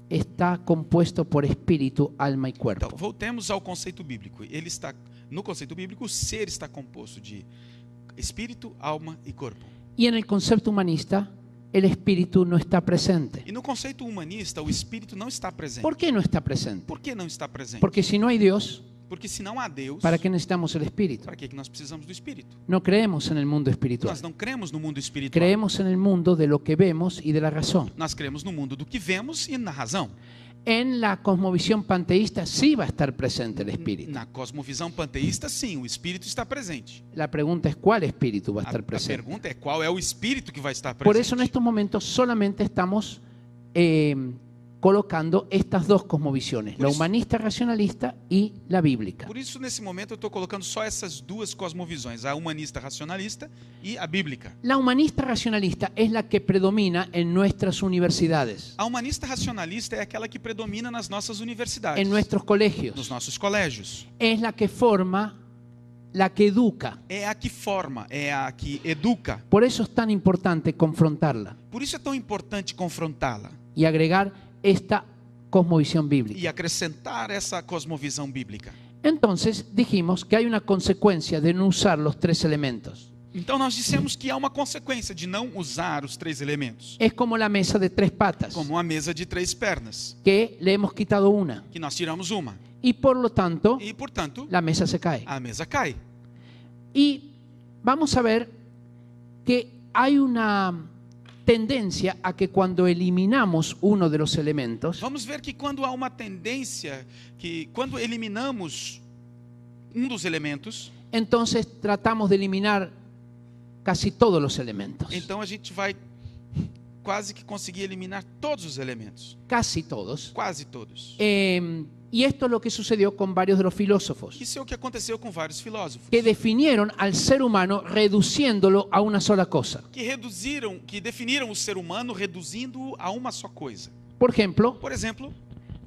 está compuesto por espíritu, alma y Então, cuerpo. voltemos ao conceito bíblico. No conceito bíblico, o ser está composto de espírito, alma e corpo. Y en el concepto humanista, el espíritu no está presente. E no conceito humanista, o espírito não está presente. ¿Por qué no está presente? Por que não está presente? Porque si no hay Dios, Porque se não há Deus, ¿para qué necesitamos el espíritu? para que nós precisamos do espírito? No creemos en el mundo espiritual. Nós não cremos no mundo espiritual. Creemos en el mundo de lo que vemos y de la razón. Nós cremos no mundo do que vemos e na razão. En la cosmovisión panteísta sí va a estar presente el espíritu. Na cosmovisão panteísta, sim, o espírito está presente. La pregunta es cuál espíritu va a A estar presente. pergunta é qual é o espírito que vai estar presente. Por eso en estos momentos solamente estamos colocando estas dos cosmovisiones, Por la eso- humanista racionalista y la bíblica. Por isso, nesse momento, eu estou colocando só essas duas cosmovisões, a humanista racionalista e a bíblica. La humanista racionalista es la que predomina en nuestras universidades, A humanista racionalista é aquela que predomina nas nossas universidades, en nuestros nos colegios. nossos colégios. Es la que forma, la que educa. É a que forma, é a que educa. Por eso es tan importante confrontarla Por isso é tão importante confrontá-la y agregar esta cosmovisión bíblica. e acrescentar essa cosmovisão bíblica. Entonces dijimos que hay una consecuencia de no usar los tres elementos. Então, nós dissemos que há uma consequência de não usar os três elementos, Es como la mesa de tres patas, como uma mesa de três pernas, que le hemos quitado una que nós tiramos uma y por lo tanto e, portanto, la mesa se cae. a mesa cai. Y vamos a ver que hay una tendencia a que cuando eliminamos uno de los elementos, Vamos ver que quando há uma tendência, que quando eliminamos um dos elementos, entonces tratamos de eliminar casi todos los elementos. então a gente vai quase que conseguir eliminar todos os elementos, Casi todos. quase todos. Y esto es lo que sucedió con varios de los filósofos, Isso é o que aconteceu com vários filósofos, que definieron al ser humano reduciéndolo a una sola cosa. que definiram o ser humano reduzindo-o a uma só coisa. Por ejemplo, Por exemplo,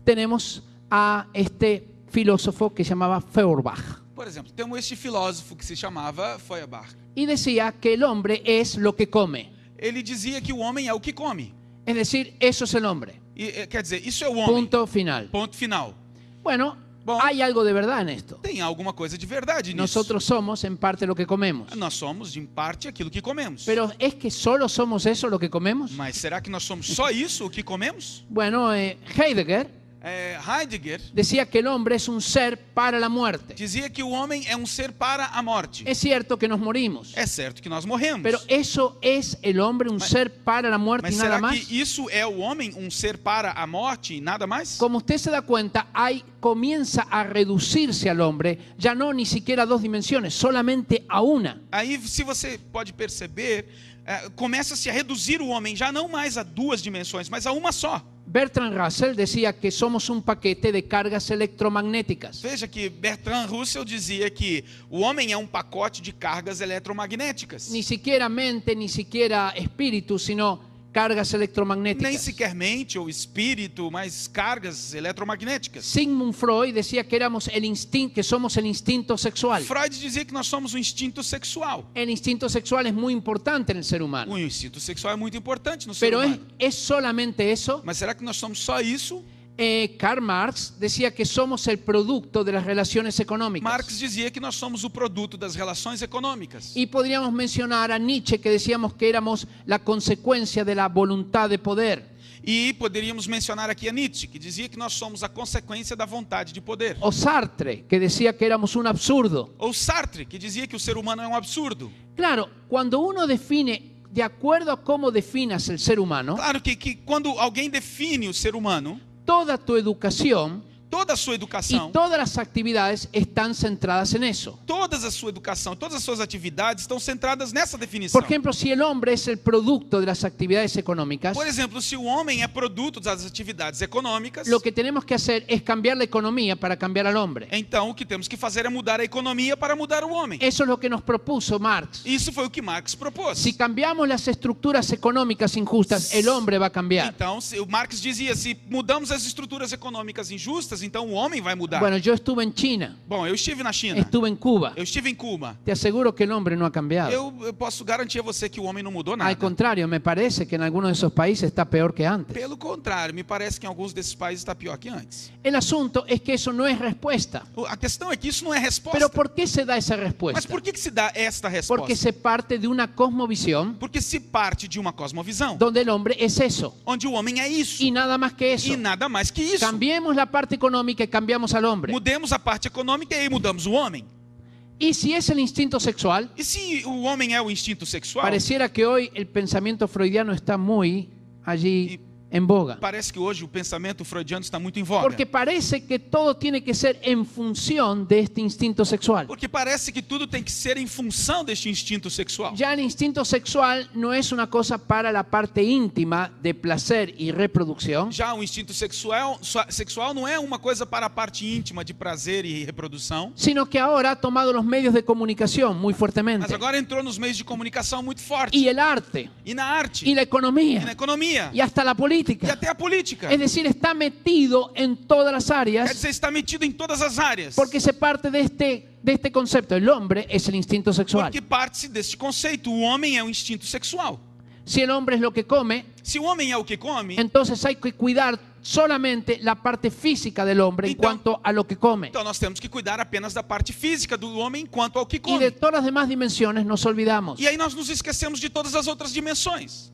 tenemos a este filósofo que se llamaba Feuerbach temos este filósofo que se chamava Feuerbach. y decía que el hombre es lo que come. Ele dizia que o homem é o que come. Es decir, eso es el hombre. Quer dizer, isso é o homem. Punto final. Ponto final. Bueno, Bom. hay algo de verdad en esto. Tem alguma coisa de verdade nisso. Nosotros somos en parte lo que comemos. Nós somos, em parte, aquilo que comemos. Pero ¿es que solo somos eso lo que comemos? Mas será que nós somos só isso o que comemos? Bueno, Heidegger Heidegger decía que el hombre es un ser para la muerte. dizia que o homem é um ser para a morte. Es cierto que nos morimos, É certo que nós morremos. pero ¿eso es el hombre, un ser para la muerte Mas y nada será más? que isso é o homem, um ser para a morte e nada mais? Como usted se da cuenta, comienza a reducirse al hombre, ya no ni siquiera a dos dimensiones, solamente a una. Aí, se você pode perceber, começa-se a reduzir o homem já não mais a duas dimensões, mas a uma só. Bertrand Russell decía que somos un paquete de cargas electromagnéticas. Veja que Bertrand Russell dizia que o homem é um pacote de cargas eletromagnéticas. Ni siquiera mente, ni siquiera espíritu, sino cargas Nem electromagnéticas. sequer mente ou espírito, mas cargas eletromagnéticas. Sigmund Freud decía que que somos el instinto sexual. Freud dizia que nós somos um instinto sexual. El instinto sexual es muy importante en el ser humano. O instinto sexual é muito importante no ser Pero humano. ¿es solamente eso? Mas será que nós somos só isso? Karl Marx decía que somos el producto de las relaciones económicas. Marx dizia que nós somos o produto das relações econômicas. Y podríamos mencionar a Nietzsche, que decíamos que éramos la consecuencia de la voluntad de poder. E poderíamos mencionar aqui a Nietzsche, que dizia que nós somos a consequência da vontade de poder. O Sartre, que decía que éramos un absurdo. Ou Sartre, que dizia que o ser humano é um absurdo. Claro, cuando uno define, de acuerdo a cómo definas el ser humano, Claro que quando alguém define o ser humano, toda tu educación toda a sua educação, y todas las actividades están centradas en eso. toda a sua educação, todas as suas atividades estão centradas nessa definição. Por ejemplo, si el hombre es el producto de las actividades económicas, Por exemplo, se o homem é produto das atividades econômicas, lo que tenemos que hacer es cambiar la economía para cambiar al hombre. então o que temos que fazer é mudar a economia para mudar o homem. Eso es lo que nos propuso Marx. Isso foi o que Marx propôs. Si cambiamos las estructuras económicas injustas, el hombre va a cambiar. Então, o Marx dizia, se mudamos as estruturas econômicas injustas, mudanças, então o homem vai mudar. Bueno, yo estuve en China, Bom, eu estive na China. estuve en Cuba. Eu estive em Cuba. Te aseguro que el hombre no ha cambiado. Eu posso garantir a você que o homem não mudou nada. Al contrario, me parece que en algunos de esos países está peor que antes. Pelo contrário, me parece que em alguns desses países está pior que antes. El asunto es que eso no es respuesta. A questão é que isso não é resposta. Pero ¿por qué se da esa Mas respuesta? por que se dá esta resposta? Porque se parte de una cosmovisión Porque se parte de uma cosmovisão, donde el hombre es eso onde o homem é isso y nada más que eso. e nada mais que isso. Cambiemos la parte económica y cambiamos al hombre. Mudemos a parte econômica e aí mudamos o homem. Y si es el instinto sexual, E se o homem é o instinto sexual, pareciera que hoy el pensamiento freudiano está muy allí en boga. parece que hoje o pensamento freudiano está muito em voga. Porque parece que todo tiene que ser en función de este instinto sexual. Porque parece que tudo tem que ser em função deste instinto sexual. Ya el instinto sexual no es una cosa para la parte íntima de placer y reproducción, Já o instinto sexual não é uma coisa para a parte íntima de prazer e reprodução, sino que ahora ha tomado los medios de comunicación muy fuertemente. mas agora entrou nos meios de comunicação muito forte. Y el arte, E na arte, y la e na economía, economia, y hasta la e política. até a política. Es decir, está metido en todas las Quer áreas dizer, está metido em todas as áreas. porque se parte de este concepto. El hombre es el instinto sexual. Porque parte-se deste conceito. O homem é o instinto sexual. Si el hombre es lo que come, Se o homem é o que come, entonces hay que cuidar solamente la parte física del hombre en cuanto a lo que come. então nós temos que cuidar apenas da parte física do homem quanto ao que Y come. de todas las demás dimensiones nos olvidamos. E aí nós nos esquecemos de todas as outras dimensões.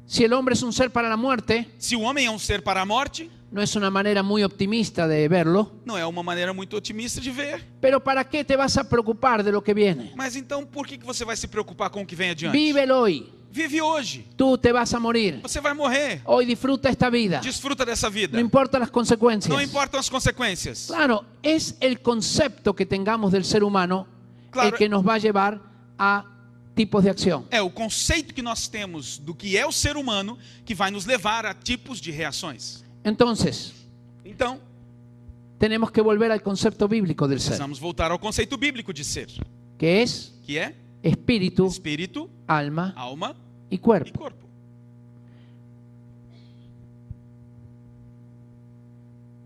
Si el hombre es un ser para la muerte, Se o homem é um ser para a morte, no es una manera muy optimista de verlo, não é uma maneira muito otimista de ver. pero ¿para qué te vas a preocupar de lo que viene? Mas então por que você vai se preocupar com o que vem adiante? Vive el hoy. Vive hoje. Tú te vas a morir. Você vai morrer. Hoy disfruta esta vida. Desfruta dessa vida. No importa las consecuencias. Não importam as consequências. Claro, es el concepto que tengamos del ser humano Claro. el que nos va a llevar a tipos de acción. É o conceito que nós temos do que é o ser humano que vai nos levar a tipos de reações. Entonces, Então, tenemos que volver al concepto bíblico del ser, precisamos voltar ao conceito bíblico de ser, que es que é espíritu, espírito, alma alma y e cuerpo. corpo.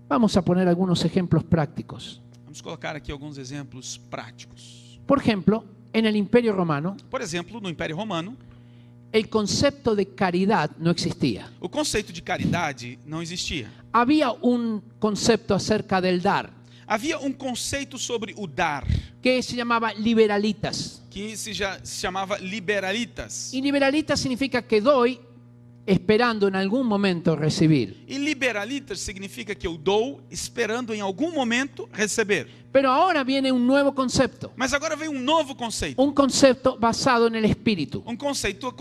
Vamos a poner algunos ejemplos prácticos. Vamos colocar aqui alguns exemplos práticos. Por ejemplo, en el Imperio Romano, Por exemplo, no Império Romano, el concepto de caridad no existía. o conceito de caridade não existia. Había un concepto acerca del dar, Havia um conceito sobre o dar, que se llamaba liberalitas. que se chamava liberalitas. Y liberalitas significa que doy esperando en algún momento recibir. E liberalitas significa que eu dou esperando em algum momento receber. Pero ahora viene un nuevo concepto, Mas agora vem um novo conceito. un concepto basado en el espíritu, Um conceito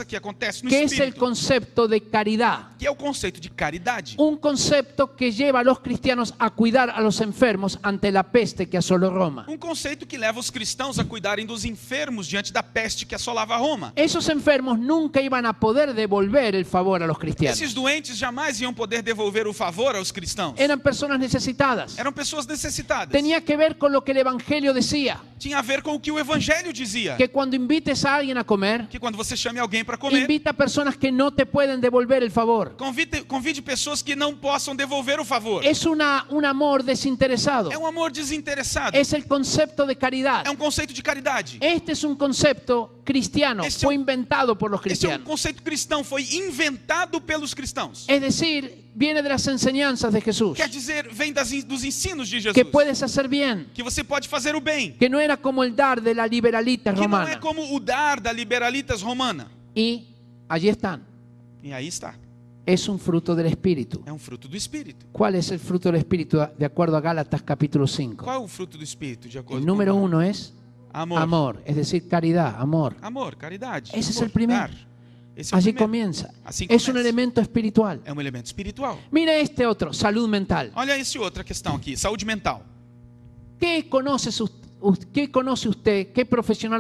que acontece no que es el espírito, concepto de caridad. que é o conceito de caridade. Un concepto que lleva a los cristianos a cuidar a los enfermos ante la peste que asoló Roma. Um conceito que leva os cristãos a cuidarem dos enfermos diante da peste que assolava Roma. Esos enfermos nunca iban a poder devolver el favor a los cristianos. Esses doentes jamais iam poder devolver o favor aos cristãos. Eran personas necesitadas. Eram pessoas necessitadas. Tenía que ver con lo que el Evangelio decía, Tinha a ver com o que o Evangelho dizia. que cuando invites a alguien a comer, Que quando você chame alguém para comer, invita a personas que no te pueden devolver el favor. convide pessoas que não possam devolver o favor. Es un amor desinteresado. É um amor desinteressado. Es el concepto de caridad. É um conceito de caridade. Este es un concepto cristiano, Este fue inventado por los Esse é um cristianos. conceito cristão, foi inventado pelos cristãos. Es decir, viene de las enseñanzas de Jesús, Quer dizer, vem dos ensinos de Jesus. que puedes hacer bien, Que você pode fazer o bem. que no era como el dar de la liberalita Que não é romana. como o dar da liberalitas romana. Y allí están. E aí está. Es un fruto del Espíritu. É um fruto do Espírito. ¿Cuál es el fruto del Espíritu de acuerdo a Gálatas capítulo 5? Qual é o fruto do Espírito, de acordo El número com 1 es amor. amor, es decir, caridad, amor. Amor, caridade. Ese es amor, el primero. dar. Esse é o Allí primeiro. comienza. Así Es un comienza. elemento espiritual. É um elemento espiritual. Mira este otro, salud mental. Olha essa outra questão aqui, saúde mental. ¿Qué conoce usted? ¿Qué profesional